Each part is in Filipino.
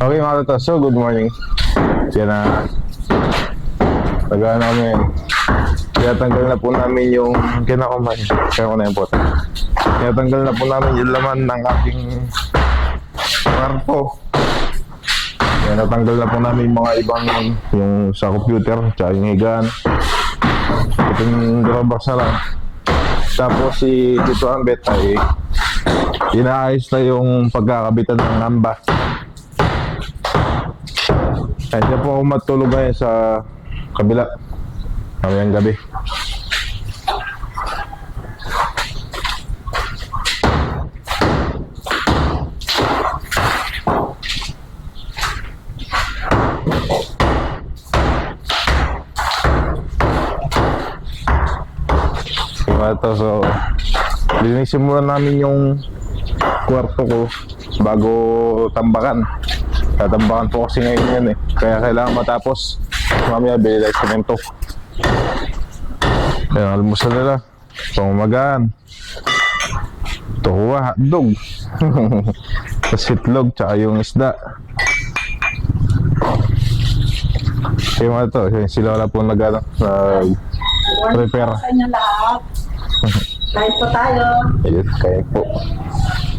Okay mga tata, so good morning. Yan na. Tagaan na kami yan. Tinatanggal na po namin yung kinakuman. Kaya ko na yung pot. Tinatanggal na po namin yung laman ng aking kwarto. Yan, natanggal na po namin yung mga ibang yung sa computer, tsaka yung higaan. Ito yung drawbox na lang. Tapos si Tito Ambet ay inaayos na yung pagkakabitan ng hamba. Ay, dyan po ako matulog ngayon sa kabila. Kamayang gabi. Ito, so linisin muna namin yung kwarto ko bago tambakan. Tatambakan po kasi ngayon yan eh. Kaya kailangan matapos. Mamaya bili tayo semento. Kaya almusal nila. Pangmagaan. Tuwa, hotdog. Tapos itlog, tsaka yung isda. Kaya mga ito, sila wala pong nag-prepare. Sa inyo lahat. Kahit po tayo. Ayun, kaya po.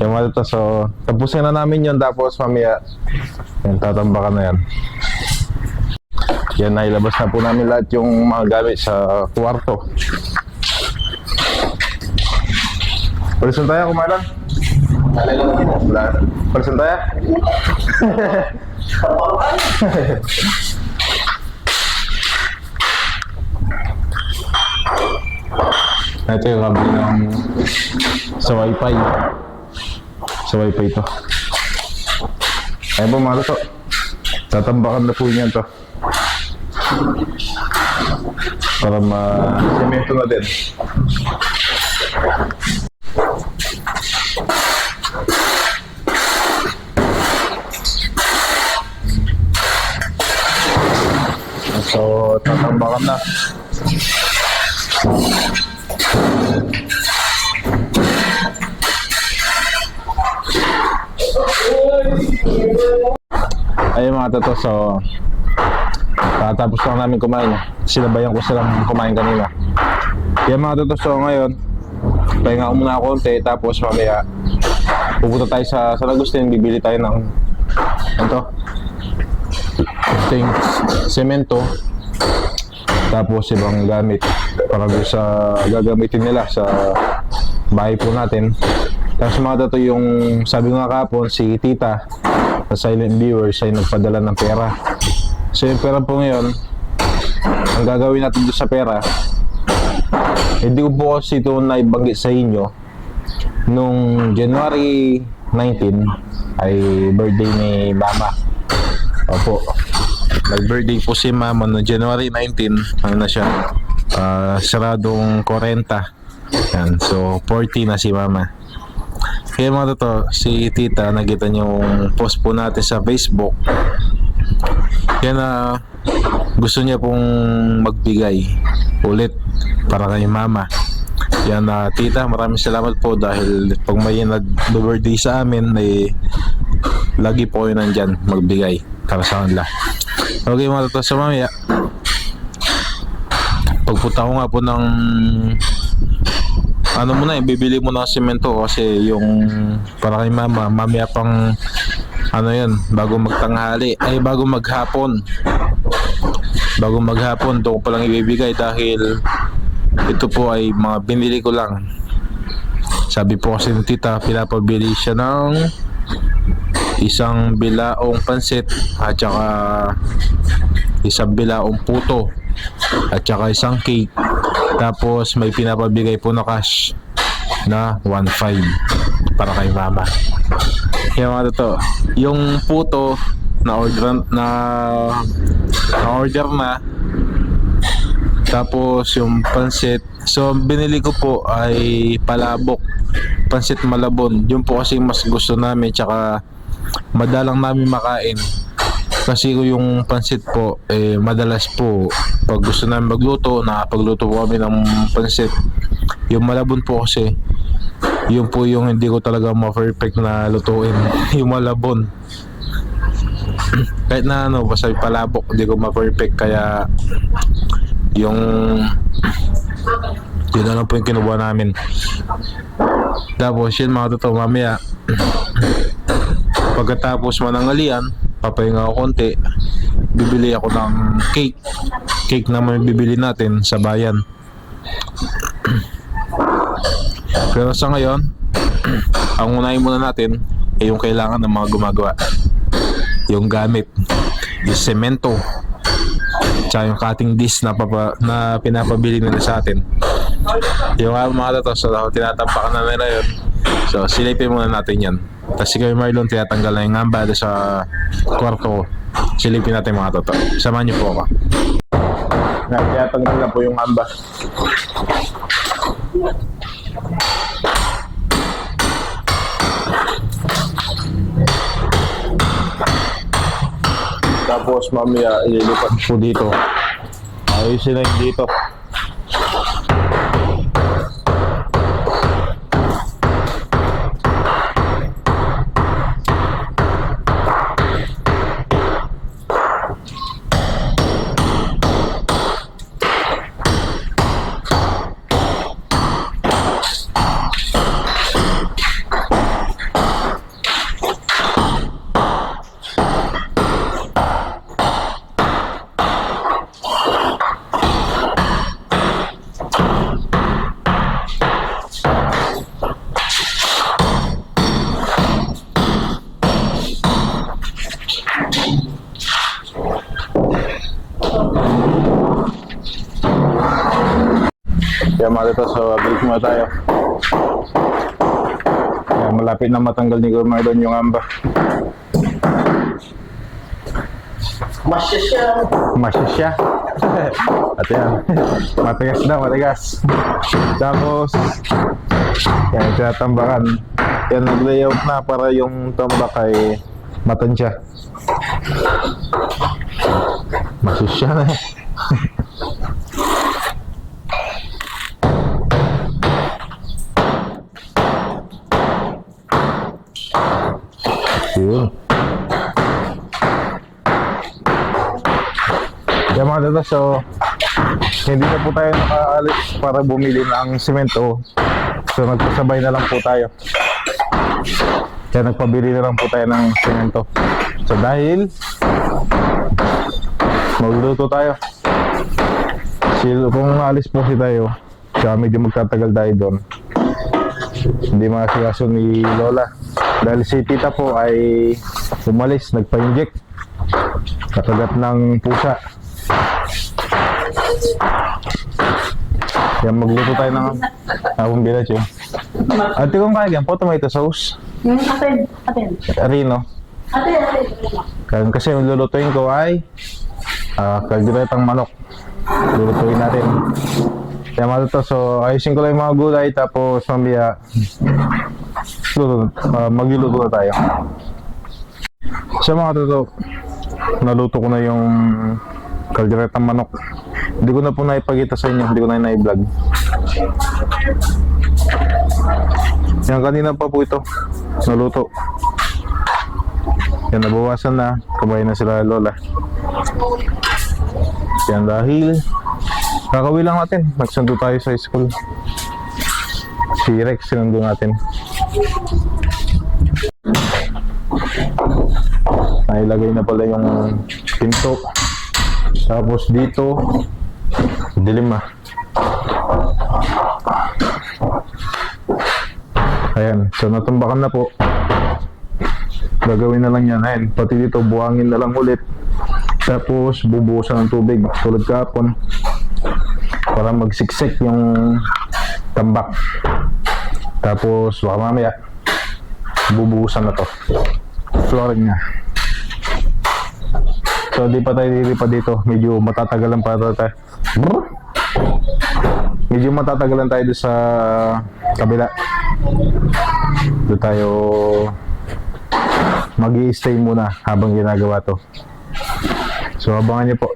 Yung mga ito, so tapusin na namin yun, tapos mamaya yan, tatambakan na yan. Yan, nailabas na po namin lahat yung mga gamit sa kwarto. Palisan tayo, kumain lang. Palisan tayo. Ito yung kabli ng sa wifi. Sa wifi ito. Ayun po mga to. Tatambakan na po niyan to. Para ma-semento na din. So, tatambakan na. Ayun mga tato, so tapos lang namin kumain. Sinabayan ko silang kumain kanina. Kaya mga tato, so ngayon pahinga ko muna konti, tapos mamaya pupunta tayo sa San Agustin, bibili tayo ng ting semento, tapos ibang gamit para sa gagamitin nila sa bahay po natin. Tapos mga tato, yung sabi nga kahapon, si tita sa silent viewers ay nagpadala ng pera. So yung pera po ngayon, ang gagawin natin doon sa pera, hindi ko po kasi ito naibanggit sa inyo. Nung January 19 ay birthday ni mama. Opo, nag-birthday po si mama no January 19. Ano na siya, saradong 40. Yan, so 40 na si mama. Kaya mga totoo, si tita, nakita niyo yung post po natin sa Facebook. Kaya na gusto niya pong magbigay ulit para kay mama. Yan na tita, maraming salamat po dahil pag may nag-birthday sa amin, lagi po kayo nandyan magbigay para sa kanila. Okay mga totoo, sa mamaya pagpunta ko nga po ng bibili mo ng semento kasi yung para kay mama, mamaya pang bago magtanghali, bago maghapon doon ko palang ibibigay dahil ito po ay mga binili ko lang. Sabi po kasi ng tita, pinapabili siya ng isang bilaong pansit at saka isang bilaong puto at saka isang cake. Tapos may pinapabigay po na cash na 1.5 para kay mama. Kaya mga totoo, yung puto na order na, tapos yung pansit, so binili ko po ay palabok, pansit Malabon. Yun po kasi mas gusto namin, tsaka madalang namin makain. Kasi yung pansit po, madalas po pag gusto namin magluto, nakapagluto po kami ng pansit. Yung Malabon po kasi, yun po yung hindi ko talaga ma-perfect na lutuin. Yung Malabon. kahit na ano, basta yung palabok, hindi ko ma-perfect, kaya yung yun na lang po yung kinuha namin. Tapos yun mga totoo, mamaya pagkatapos manangalian, papahinga ako konti, bibili ako ng cake na may bibili natin sa bayan. Pero sa ngayon, ang unahin muna natin ay yung kailangan ng mga gumagawa, yung gamit, yung semento, tsaka yung cutting disc na pinapabili nila sa atin. Yung mga to, so tinatampakan na nila yun, so silipin muna natin yan. Tapos si Kuya Marlon tinatanggal na yung ngamba sa kwarto ko. Silipin natin mga toto. Samahan niyo po ako. Tinatanggal na po yung ngamba. Tapos mamaya ililipat po dito. Ayusin na yung dito. Kaya mga ito, so balik muna tayo. Kaya malapit na matanggal ni Kuya Marlon yung amba. Masya siya. Masya siya. At yan, matigas na, matigas. Tapos yan, tinatambakan. Yan, nag-layout na para yung tambak ay matansya. Masya siya na. Yun. Kaya mga tata, so hindi na po tayo nakaalis para bumili ng simento. So nagpasabay na lang po tayo. Kaya nagpabili na lang po tayo ng simento. So dahil magluluto tayo. Kung alis po si tayo, kaya medyo magtatagal tayo doon. Hindi makasikaso ni Lola. Dahil si tita po ay umalis, nagpa-inject. Nakagat ng pusa. Kaya magluto tayo ng akong binach yun. Ate kong kaya yan po, tomato sauce. Atin. Rino. Atin. Kasi yung lulutuin ko ay kalderetang manok. Lulutuin natin. Kaya mga to, so ayusin ko lang yung mga gulay, tapos mamaya magluluto na tayo. So mga toto, naluto ko na yung kalderetang manok. Hindi ko na po naipakita sa inyo, hindi ko na na-vlog. Yan, kanina pa po ito naluto. Yan, nabawasan na, kabayan na sila Lola. Yan, dahil kakawi lang natin, nagsundo tayo sa school. Si Rex sinundo natin. Nailagay na pala yung pinto. Tapos dito dilim. Ayan, so natumbakan na po. Gagawin na lang yan. Ayan, pati dito buhangin na lang ulit. Tapos bubuhusan ng tubig tulad kahapon para magsiksik yung tambak. Tapos baka mamaya bubuhusan na to, flooring na. So di pa tayo dilipat dito, medyo matatagalan pa tayo. Medyo matatagalan tayo doon sa kabila. Doon tayo mag-i-stay muna habang ginagawa to. So abangan niyo po.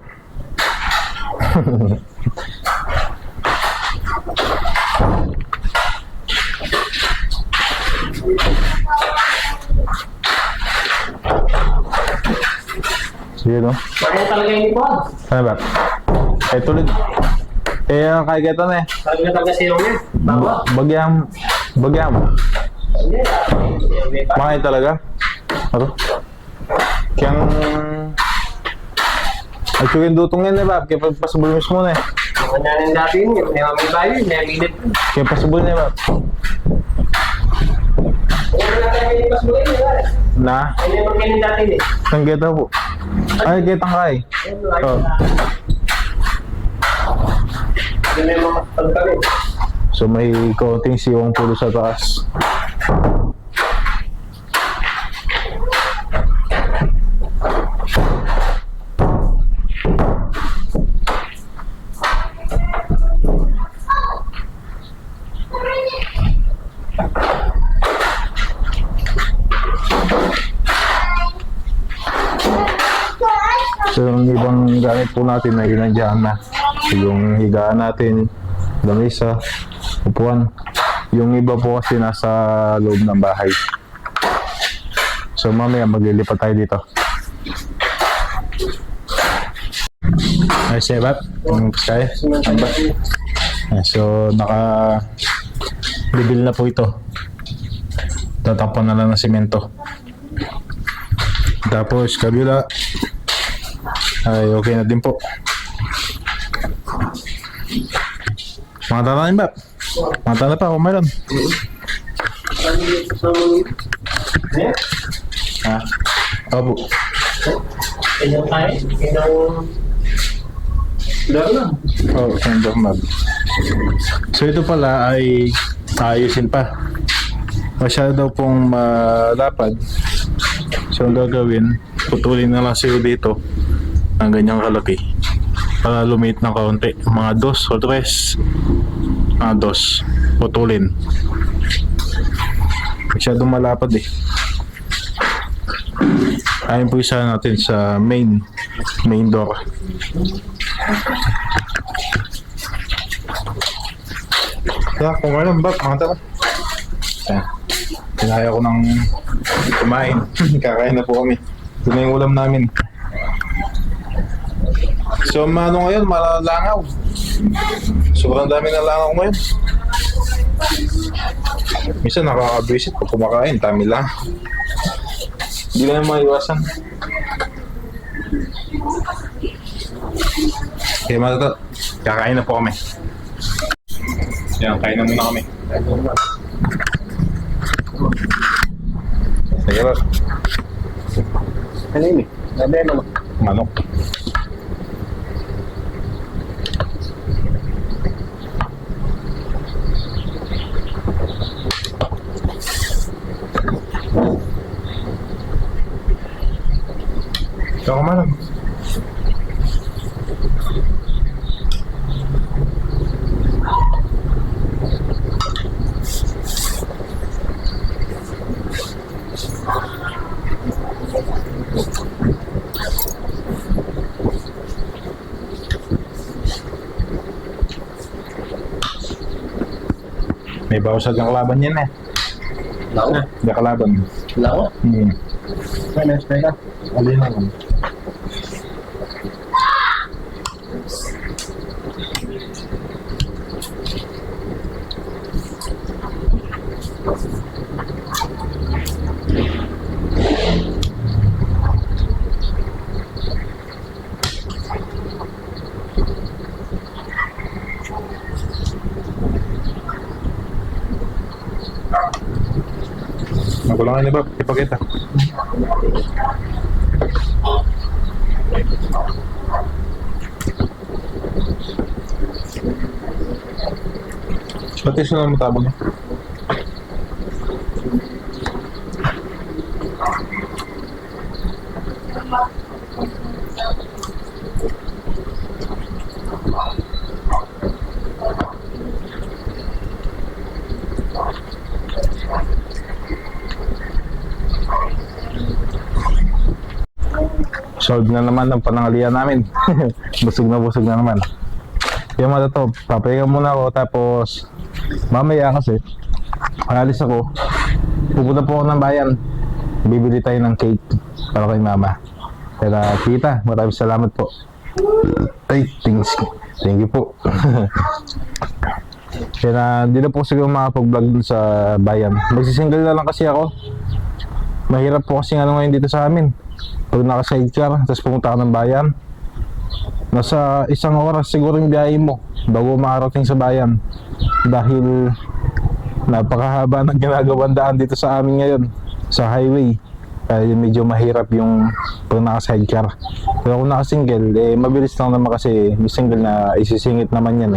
Sige, no? Kaya talaga yung ipon. Ano ba? Eh, tulad. Eh, ang kaya ito na eh. Talaga talaga siya niya. Bawa. Bagyam. Hindi. Hindi pa. Makain talaga. Ano? Kiyang... Ay, chugin dutong yan eh ba? Kaya pasabol mismo na eh. Mga nanin dati yun. May mamay bayo. May minute. Kaya pasabol niya ba? Kaya na tayo may ipas mo rin. Na? Ay, may magkainin dati eh. Ang kita po. Ay, kitang kay. Oh. Hindi may mga pagkali. So may konting siwang pulo sa taas. So yung ibang gamit po natin na inandyan na. So, yung higaan natin, lamesa, upuan. Yung iba po kasi nasa loob ng bahay. So mamaya maglilipat tayo dito. Ay, sebat. Ang paskaya. So naka-reveal na po ito. Tatapon na lang ng simento. Tapos kabila ay okay na din po. Mata na rin ba? Mata na pa kung mayroon. Ha? Opo. Inyong tayo. Inyong... Laro lang. Oo, sender mag. So ito pala ay ayusin pa. Masyado daw pong malapad. So ang gagawin, putulin na lang siya dito ng ganyang kalaki para lumit ng kaunti. Mga 2 o 3. 2. Putulin. Masyadong malapad eh. Ayun po isa natin sa main door. Kaya kung ano ba, mga tara. Ayan. Kinaya ko ng kumain. Kakain na po kami. Ito na yung ulam namin. So, ano ngayon, malalangaw. Sobrang dami na langaw ngayon. Minsan nakaka-visit pag kumakain, dami lang. Hindi na yung maiwasan. Kaya mga tato, kakain na po kami. Yan, kain na muna kami. Sige ba? Ano yun eh? Sabi ano? Manok. Ikaw ka manok. May bausag ang kalaban yan eh. Lao? Hindi kalaban. Lao? Ano yung spray ka? Alin naman. Magulangan niya ba? Ipakita. Pati siya lang matabang niya. Solve na naman ang panangalian namin. busog na naman. Yung mga to, papahinga muna ako tapos mamaya kasi alis ako. Pupunta po ako ng bayan. Bibili tayo ng cake para kay mama. Kaya tita, maraming salamat po. Ay, thank you po. Kaya hindi na po siguro makapag-vlog dun sa bayan. Magsisingle na lang kasi ako. Mahirap po kasi ano ngayon dito sa amin. Pag naka-sidecar, tapos pumunta ka ng bayan, nasa 1 oras siguro yung biyahe mo bago makarating sa bayan. Dahil napakahaba ng ginagawang daan dito sa amin ngayon, sa highway. Kaya medyo mahirap yung pag naka-sidecar. Pero kung naka-single, mabilis lang naman kasi yung single na isisingit naman yan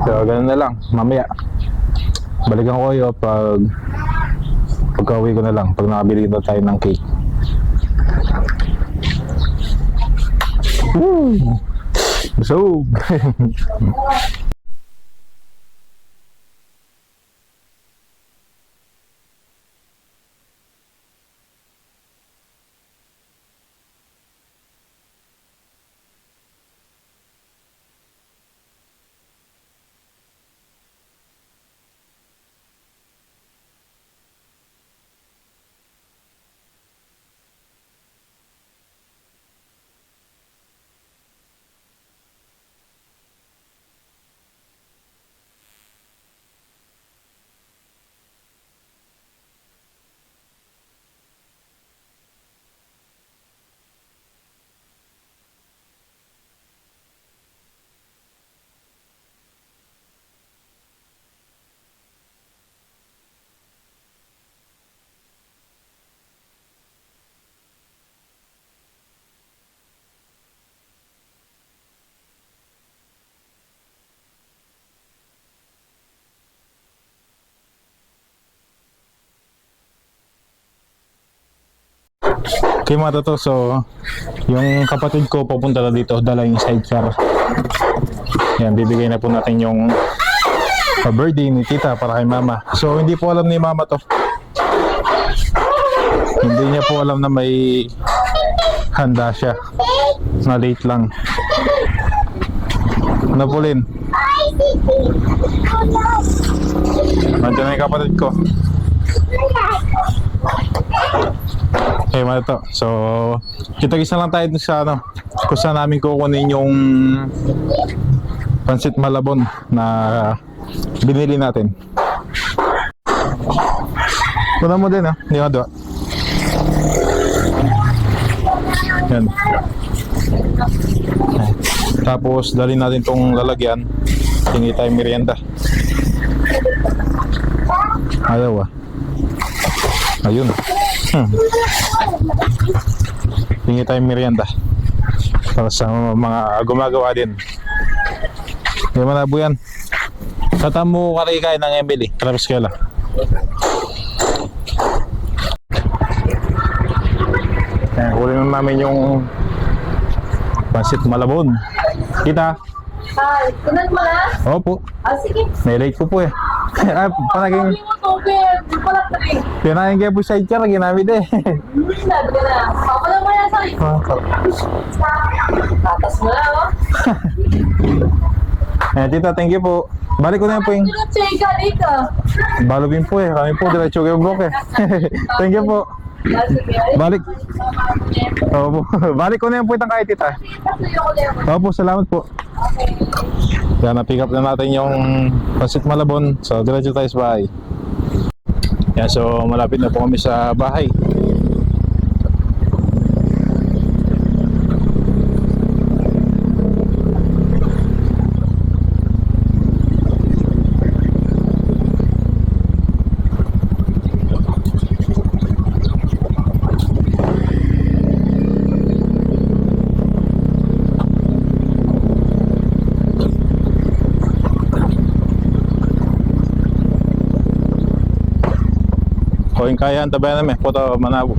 So, ganun na lang. Mamaya, balikan ko kayo pagka-uwi ko na lang. Pag nakabili na tayo ng cake. Woo! So, okay mga toto, so yung kapatid ko papunta na dito, dala yung sidecar. Yan, bibigay na po natin yung birthday ni tita para kay mama. So hindi po alam ni mama to. Hindi niya po alam na may handa siya. Na late lang. Ano po, Lin? Nandiyan na yung kapatid ko. Okay, mga to. So, kita-kisa lang tayo sa kung saan namin kukunin yung pansit malabon na binili natin. Kuna mo din hindi ka doon. Yan. Tapos, dali natin tong lalagyan. Tingi tayo merienda. Ayaw ayun. Hingi tayong merienda para sa mga gumagawa din. Hindi malabo yan. Tatamo ka rin kain ng Emily. Travis Kela. Kunin namin yung pansit malabon. Kita. Hi, kunat mo na? Opo. Sige. Nilate ko po panaging Hindi mo tubig. Di pala tabi. pinaging kaya po sidecar. Ginamit Sabi ka na. Papa mo yan, sorry. Tatas mo na, Tita, thank you po. Balik ko na yan po yung Chika, dito. balubin po Kami po diretso kayo buke. Thank you po. Balik. Opo. Balik ko na yan po itang kahit tita. Opo, salamat po. Yan, na-pick up na natin yung pansit malabon. So, diretso tayo sa bahay. Yan, so malapit na po kami sa bahay. Kung kaya ang tabayan namin, Poto Manabo.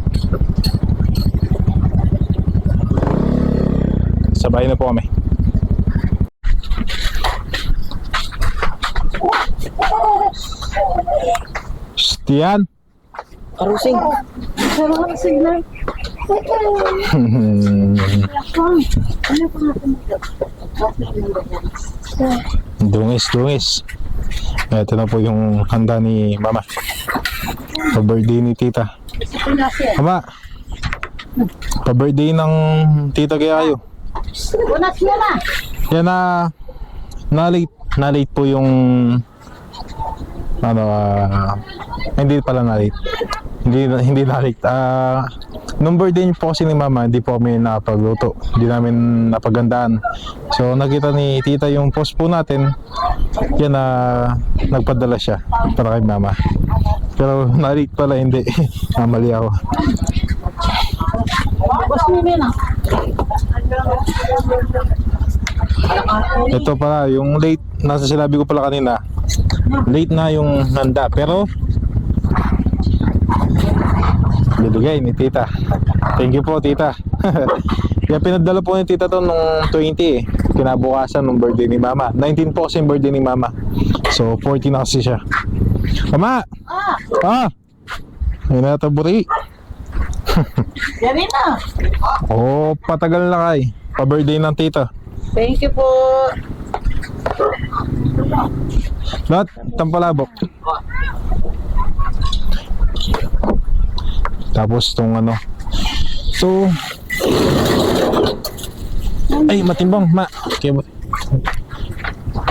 Sabay na po kami. Stian! Karusing. Karusing na. Dungis. Ito na po yung handa ni Mama. Sa birthday ni Tita. Mama, Pa-birthday ng Tita Gayayo. Bunas mo na. Yan na-late po yung hindi pala na-late. Hindi na-late. Nung birthday niyo po kasi ni Mama, hindi po kami nakapagluto. Hindi namin napagandaan. So nakita ni Tita yung post po natin. Yan nagpadala siya para kay Mama. Pero na-late pala, hindi. Mali ako. Bukas mo na. Ito pala, yung late, nasa sinabi ko pala kanina, late na yung handa, pero bibigay ni Tita. Thank you po, Tita. Kaya pinadala po ni Tita to nung 20 kinabukasan nung birthday ni Mama. 19 po kasi yung birthday ni Mama. So 40 na kasi siya. Mama! May nataburi. Yan na. Oh, patagal na kay. Pa-birthday ng Tita. Thank you po. Lahat, tampalabok. Tapos itong so, ay matimbang, Ma. Okay,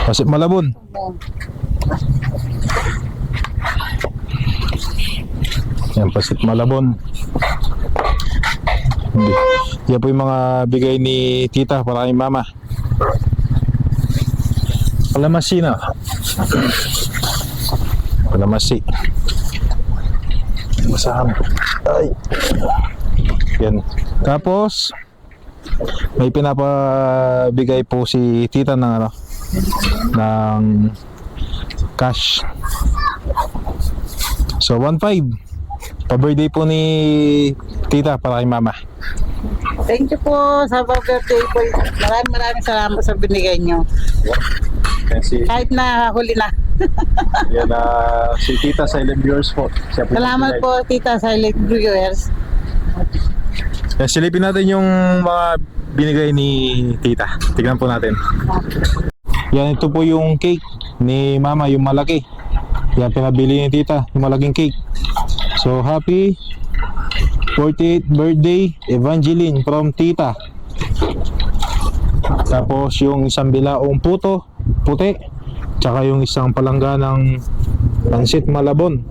kasi malabon. Yan, pasit malabon. Hindi. Yan po yung mga bigay ni Tita para kay Mama. Palamasi na. Palamasi. Basahan. Ay. Yan. Tapos may pinapabigay po si Tita ng ng cash. So 1.5 pa-birthday po ni Tita para kay Mama. Thank you po sa birthday po. Maraming salamat sa binigay nyo. Kasi Kahit na huli na. yan si Tita Silent Viewers po. Siya po Salamat nagbigay. po, Tita Silent Viewers. Yan, silipin natin yung mga binigay ni Tita. Tignan po natin. Yan, ito po yung cake ni Mama, yung malaki. Yan, pinabili ni Tita, yung malaking cake. So, happy 48th birthday, Evangeline from Tita. Tapos yung isang bilaong puti, tsaka yung isang palangga ng pansit malabon.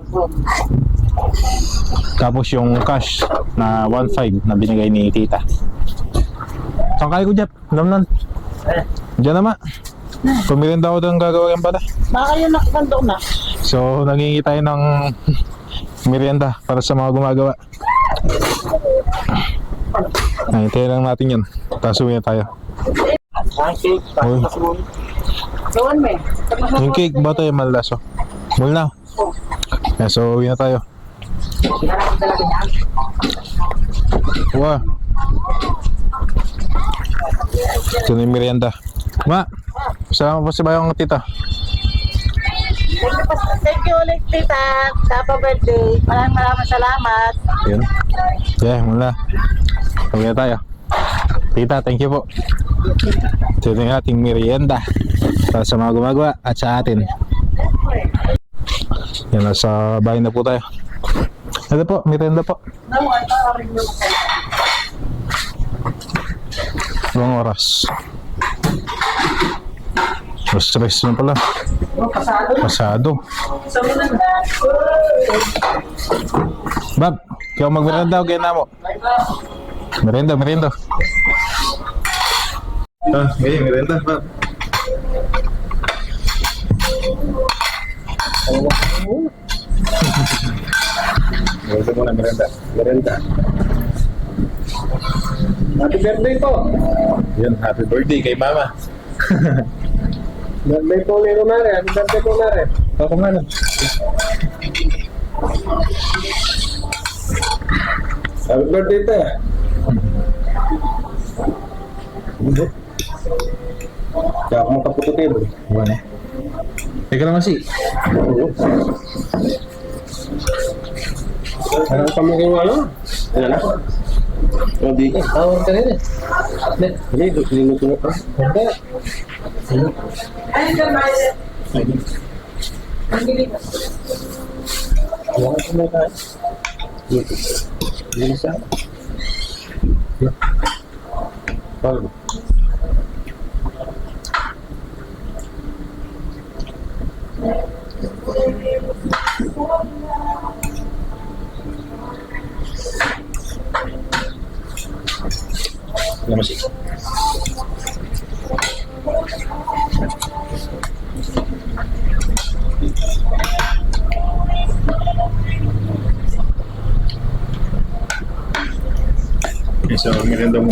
Tapos yung cash na 1.5 na binigay ni Tita. Saan kayo ko, Jeff? Namnan. Diyan naman. Pumirenda ako doon gagawin pala. Baka yun nakakandok na. So, nangingi tayo ng merienda para sa mga gumagawa. Ay, hintayin lang natin yan. Tapos uwi na tayo. Uy. Doon me. Yung cake ba tayo malaso? Mul na. Yeah, so, uwi na tayo. Wow. Ito na yung merienda. Ma, kasama po si Bayong Tita. Thank you ulit, Tita. Sa birthday. Maraming salamat. Yun. Yeah, mula. Uwi na tayo. Tita, thank you po. Ito na yung ating merienda para sa mga gumagawa at sa atin. Yan, nasa bahay na po tayo. Ito po, merienda po. Ibang oras. Stress na pala. Pasado. Bab, ikaw magmerenda o kaya na mo? Merenda. Ngayon, merenda, Bab. Merenda muna, merenda. Happy birthday po. Yan, happy birthday kay Mama. Birthday po ni Romare. Happy birthday po, Mare. Ako nga lang. Happy birthday po. Kaya ako makapututin. Wala. Teka lang kasi. Ano ang pamukha ano? Ano na? O di ka. Tawag ka rin eh. Hindi, linuto na pa. Hindi. Wala ka na tayo. Hindi siya. Paano? Ano masih? Okay, so merienda mo.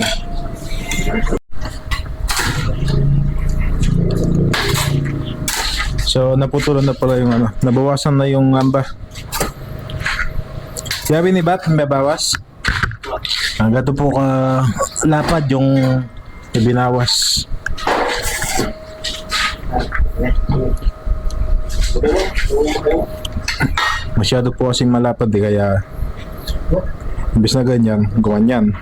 So, naputulan na pala yung ano, nabawasan na yung amba. Sabi ni Bat, may bawas? Ang gato po ka lapad yung ibinawas. Masyado po kasing malapad eh, kaya imbis na ganyan, gumanyan.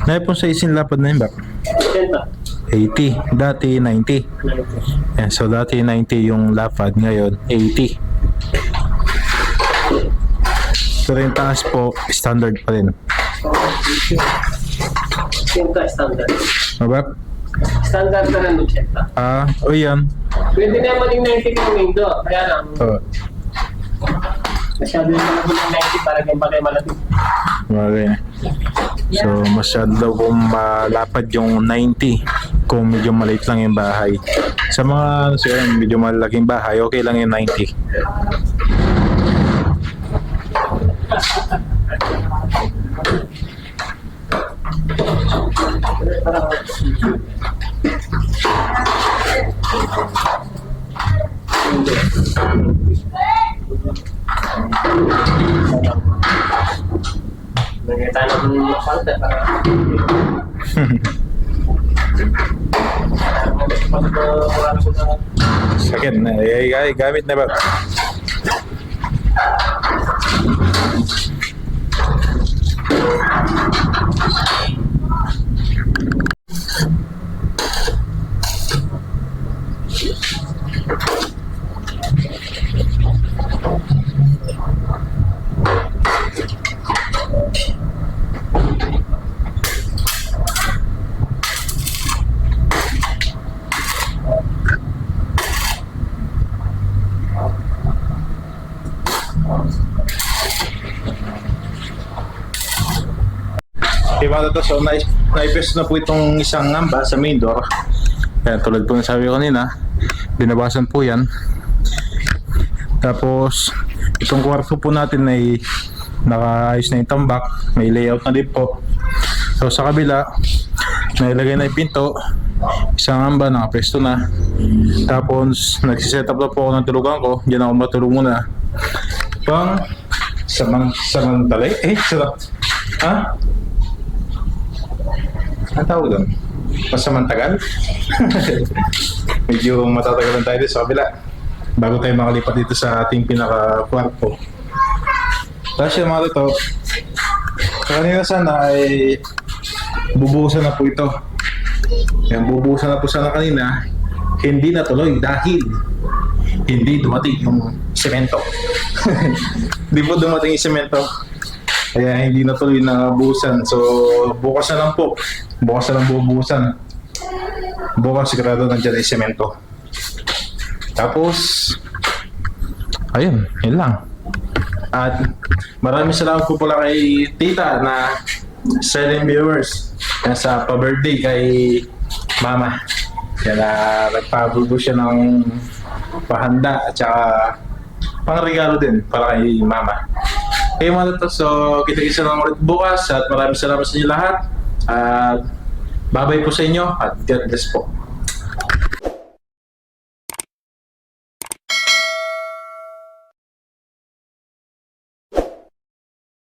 Naipon sa isin lapad na yun ba? 80. Dati 90. Yan, so dati 90 yung lapad, ngayon 80. Pero yung taas po, standard pa rin. Siyempre, standard. Diba? Standard na lang siyempre. O yan. Pwede na maging 90 yung window. Kaya lang, masyado yung malapit ng 90 para yung bagay malapit. Okay. So, masyado daw kung malapad yung 90 kung medyo maliit lang yung bahay. Sa mga medyo malaking bahay, okay lang yung 90. Nagkita naman yung falta para Sakit na. Gamit na ba? Diba ito, so naipes na po itong isang ngamba sa main door. Kaya tulad po na sabi ko kanina, binabasan po yan. Tapos itong kwarto po natin ay nakaayos na yung tambak, may layout na din po. So sa kabila, nailagay na yung pinto, isang ngamba, nakapresto na. Tapos nagsiset up na po ako ng tulugan ko, diyan ako matulog muna. Pang samantalay? Ha? Ang tawag doon? Pasamantagal? Medyo matatagalan tayo dito sa kabila bago tayo makalipat dito sa ating pinaka-kwarto. Tapos yung mga ito, kanina sana ay bubuhusan na po ito. Yung bubuhusan na po sana kanina, hindi natuloy dahil hindi dumating yung semento. Hindi po dumating yung semento. Kaya hindi na tuloy na buhusan. So, bukas na lang po. Bukas na lang bubuhusan. Bukas sigurado nandiyan ay semento. Tapos, ayun, yun lang. At maraming salamat po pala kay Tita na silent viewers. Sa pa-birthday kay mama. Kaya na nagpabubo siya ng pahanda at saka pangregalo din para kay mama. Okay mga tatos, so kita-kita lang ulit bukas at maraming salamat sa inyo lahat. At babay po sa inyo at God bless po.